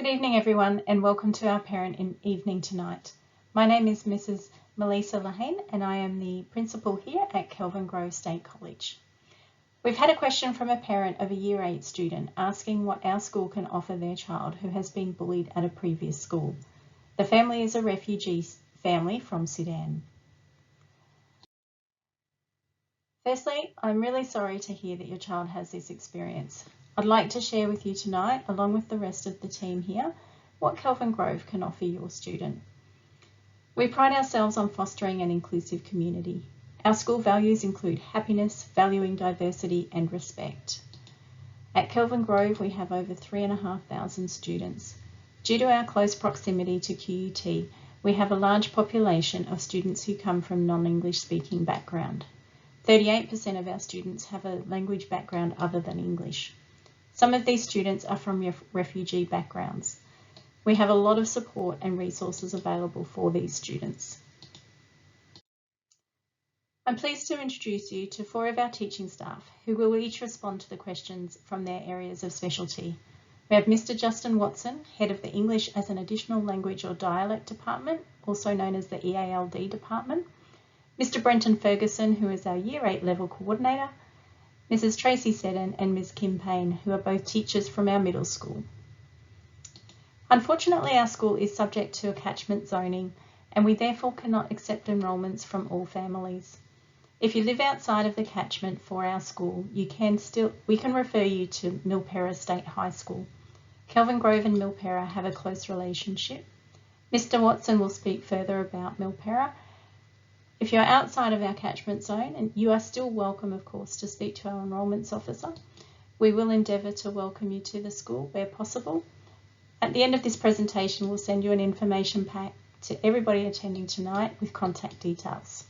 Good evening everyone and welcome to our parent evening tonight. My name is Mrs. Melissa Lehane and I am the principal here at Kelvin Grove State College. We've had a question from a parent of a Year 8 student asking what our school can offer their child who has been bullied at a previous school. The family is a refugee family from Sudan. Firstly, I'm really sorry to hear that your child has this experience. I'd like to share with you tonight, along with the rest of the team here, what Kelvin Grove can offer your student. We pride ourselves on fostering an inclusive community. Our school values include happiness, valuing diversity and respect. At Kelvin Grove, we have over 3,500 students. Due to our close proximity to QUT, we have a large population of students who come from non-English speaking background. 38% of our students have a language background other than English. Some of these students are from refugee backgrounds. We have a lot of support and resources available for these students. I'm pleased to introduce you to 4 of our teaching staff who will each respond to the questions from their areas of specialty. We have Mr. Justin Watson, Head of the English as an Additional Language or Dialect Department, also known as the EALD Department. Mr. Brenton Ferguson, who is our Year 8 Level Coordinator, Mrs. Tracy Seddon and Ms. Kim Payne, who are both teachers from our middle school. Unfortunately, our school is subject to a catchment zoning and we therefore cannot accept enrolments from all families. If you live outside of the catchment for our school, we can refer you to Milperra State High School. Kelvin Grove and Milperra have a close relationship. Mr. Watson will speak further about Milperra. If you're outside of our catchment zone, and you are still welcome, of course, to speak to our enrolments officer, we will endeavour to welcome you to the school where possible. At the end of this presentation, we'll send you an information pack to everybody attending tonight with contact details.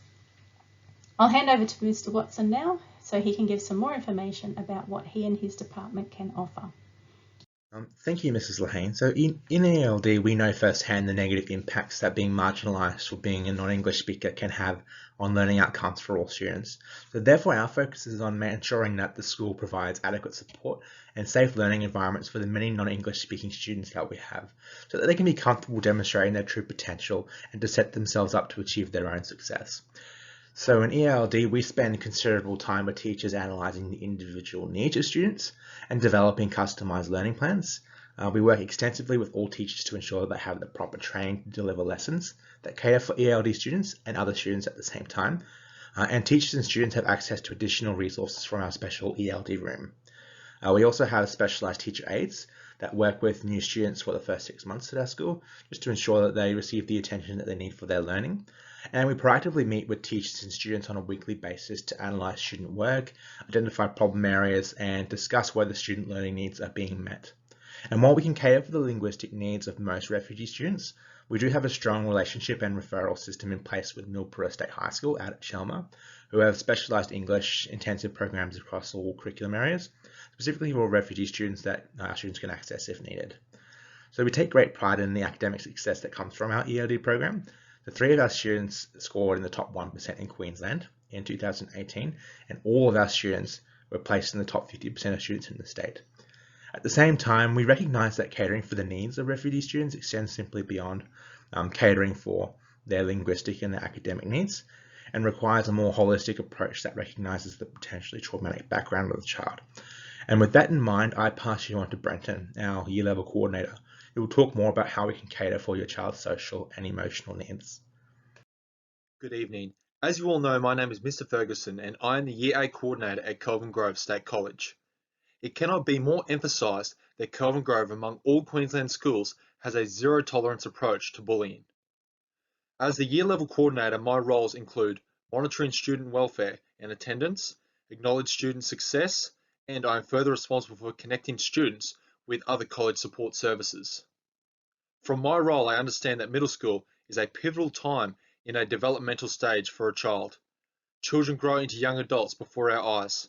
I'll hand over to Mr. Watson now so he can give some more information about what he and his department can offer. Thank you, Mrs. Lehane. So in ELD, we know firsthand the negative impacts that being marginalised or being a non-English speaker can have on learning outcomes for all students. So therefore, our focus is on ensuring that the school provides adequate support and safe learning environments for the many non-English speaking students that we have, so that they can be comfortable demonstrating their true potential and to set themselves up to achieve their own success. So in ELD, we spend considerable time with teachers analysing the individual needs of students and developing customised learning plans. We work extensively with all teachers to ensure that they have the proper training to deliver lessons that cater for ELD students and other students at the same time. And teachers and students have access to additional resources from our special ELD room. We also have specialised teacher aides that work with new students for the first 6 months at our school, just to ensure that they receive the attention that they need for their learning. And we proactively meet with teachers and students on a weekly basis to analyse student work, identify problem areas, and discuss whether student learning needs are being met. And while we can cater for the linguistic needs of most refugee students, we do have a strong relationship and referral system in place with Milperra State High School out at Shelmer, who have specialised English intensive programs across all curriculum areas, specifically for refugee students that our students can access if needed. So we take great pride in the academic success that comes from our ELD program. The 3 of our students scored in the top 1% in Queensland in 2018, and all of our students were placed in the top 50% of students in the state. At the same time, we recognise that catering for the needs of refugee students extends simply beyond catering for their linguistic and their academic needs, and requires a more holistic approach that recognises the potentially traumatic background of the child. And with that in mind, I pass you on to Brenton, our Year Level Coordinator, who will talk more about how we can cater for your child's social and emotional needs. Good evening. As you all know, my name is Mr. Ferguson and I am the Year 8 Coordinator at Kelvin Grove State College. It cannot be more emphasised that Kelvin Grove, among all Queensland schools, has a zero tolerance approach to bullying. As the Year Level Coordinator, my roles include monitoring student welfare and attendance, acknowledge student success, and I am further responsible for connecting students with other college support services. From my role, I understand that middle school is a pivotal time in a developmental stage for a child. Children grow into young adults before our eyes.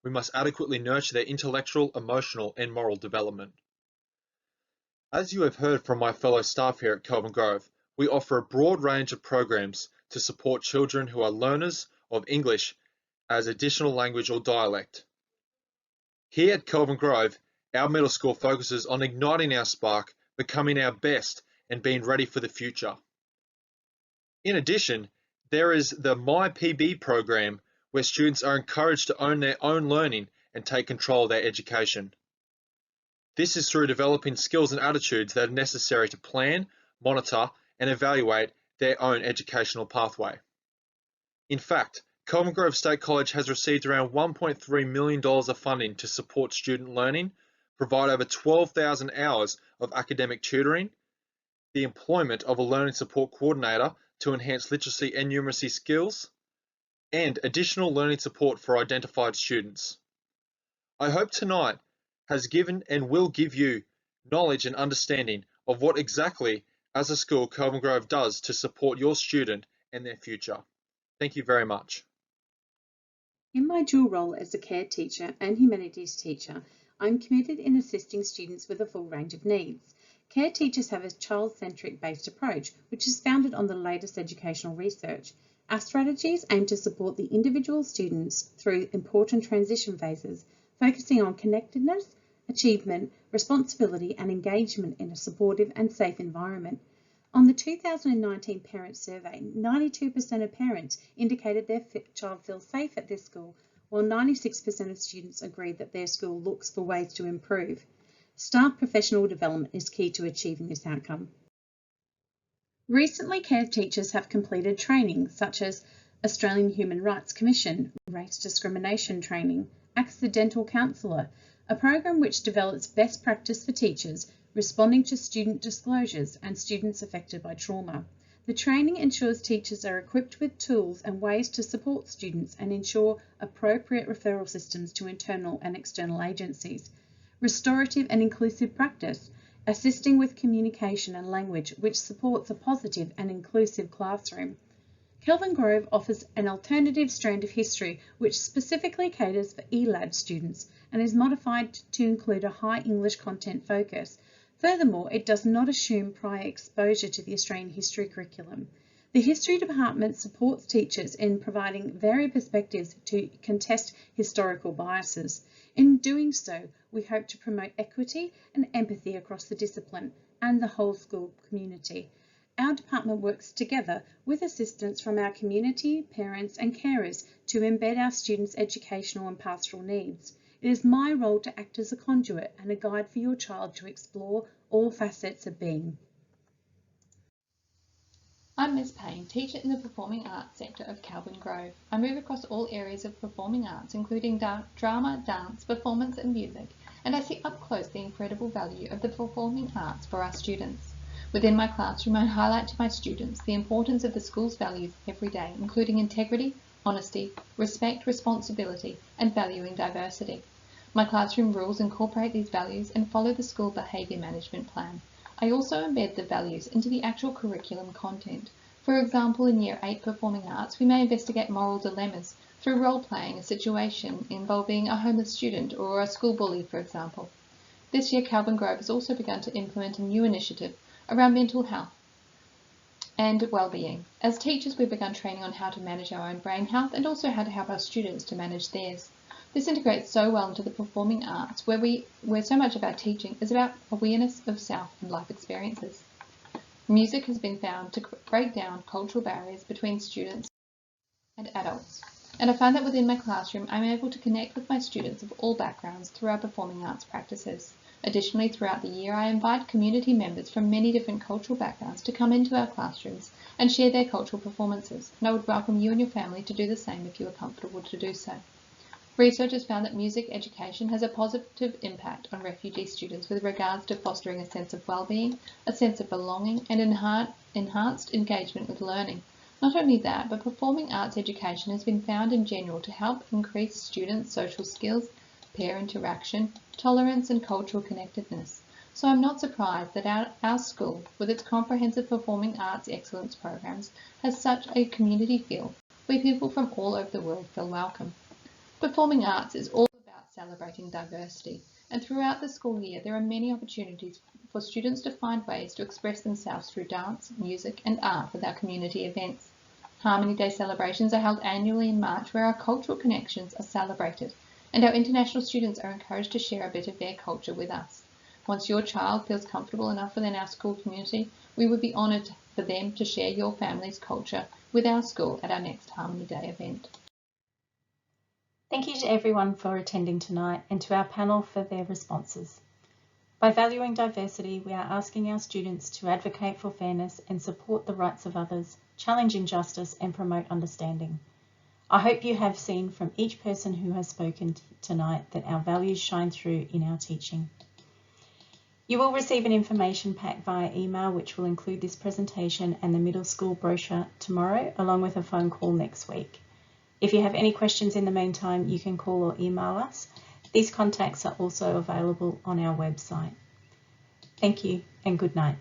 We must adequately nurture their intellectual, emotional, and moral development. As you have heard from my fellow staff here at Kelvin Grove, we offer a broad range of programs to support children who are learners of English as additional language or dialect. Here at Kelvin Grove, our middle school focuses on igniting our spark becoming our best, and being ready for the future. In addition, there is the MyPB program where students are encouraged to own their own learning and take control of their education. This is through developing skills and attitudes that are necessary to plan, monitor, and evaluate their own educational pathway. In fact, Kelvin Grove State College has received around $1.3 million of funding to support student learning, provide over 12,000 hours of academic tutoring, the employment of a learning support coordinator to enhance literacy and numeracy skills, and additional learning support for identified students. I hope tonight has given and will give you knowledge and understanding of what exactly, as a school, Kelvin Grove does to support your student and their future. Thank you very much. In my dual role as a care teacher and humanities teacher, I'm committed in assisting students with a full range of needs. Care teachers have a child-centric based approach, which is founded on the latest educational research. Our strategies aim to support the individual students through important transition phases, focusing on connectedness, achievement, responsibility and engagement in a supportive and safe environment. On the 2019 Parent Survey, 92% of parents indicated their child feels safe at their school, while 96% of students agreed that their school looks for ways to improve. Staff professional development is key to achieving this outcome. Recently, care teachers have completed training such as Australian Human Rights Commission, race discrimination training, accidental counsellor, a program which develops best practice for teachers responding to student disclosures and students affected by trauma. The training ensures teachers are equipped with tools and ways to support students and ensure appropriate referral systems to internal and external agencies. Restorative and inclusive practice, assisting with communication and language which supports a positive and inclusive classroom. Kelvin Grove offers an alternative strand of history which specifically caters for ELAD students and is modified to include a high English content focus. Furthermore, it does not assume prior exposure to the Australian history curriculum. The History Department supports teachers in providing varied perspectives to contest historical biases. In doing so, we hope to promote equity and empathy across the discipline and the whole school community. Our department works together with assistance from our community, parents and carers to embed our students' educational and pastoral needs. It is my role to act as a conduit and a guide for your child to explore all facets of being. I'm Ms. Payne, teacher in the Performing Arts sector of Kelvin Grove. I move across all areas of performing arts, including drama, dance, performance and music, and I see up close the incredible value of the performing arts for our students. Within my classroom, I highlight to my students the importance of the school's values every day, including integrity, honesty, respect, responsibility, and valuing diversity. My classroom rules incorporate these values and follow the school behaviour management plan. I also embed the values into the actual curriculum content. For example, in Year 8 Performing Arts, we may investigate moral dilemmas through role-playing a situation involving a homeless student or a school bully, for example. This year, Kelvin Grove has also begun to implement a new initiative around mental health and well-being. As teachers, we've begun training on how to manage our own brain health and also how to help our students to manage theirs. This integrates so well into the performing arts, where so much of our teaching is about awareness of self and life experiences. Music has been found to break down cultural barriers between students and adults, and I find that within my classroom I'm able to connect with my students of all backgrounds through our performing arts practices. Additionally, throughout the year I invite community members from many different cultural backgrounds to come into our classrooms and share their cultural performances, and I would welcome you and your family to do the same if you are comfortable to do so. Research has found that music education has a positive impact on refugee students with regards to fostering a sense of well-being, a sense of belonging, and enhanced engagement with learning. Not only that, but performing arts education has been found in general to help increase students' social skills, peer interaction, tolerance, and cultural connectedness. So I'm not surprised that our school, with its comprehensive performing arts excellence programs, has such a community feel, where people from all over the world feel welcome. Performing arts is all about celebrating diversity, and throughout the school year there are many opportunities for students to find ways to express themselves through dance, music and art with our community events. Harmony Day celebrations are held annually in March, where our cultural connections are celebrated and our international students are encouraged to share a bit of their culture with us. Once your child feels comfortable enough within our school community, we would be honoured for them to share your family's culture with our school at our next Harmony Day event. Thank you to everyone for attending tonight and to our panel for their responses. By valuing diversity, we are asking our students to advocate for fairness and support the rights of others, challenge injustice and promote understanding. I hope you have seen from each person who has spoken tonight that our values shine through in our teaching. You will receive an information pack via email which will include this presentation and the middle school brochure tomorrow, along with a phone call next week. If you have any questions in the meantime, you can call or email us. These contacts are also available on our website. Thank you and good night.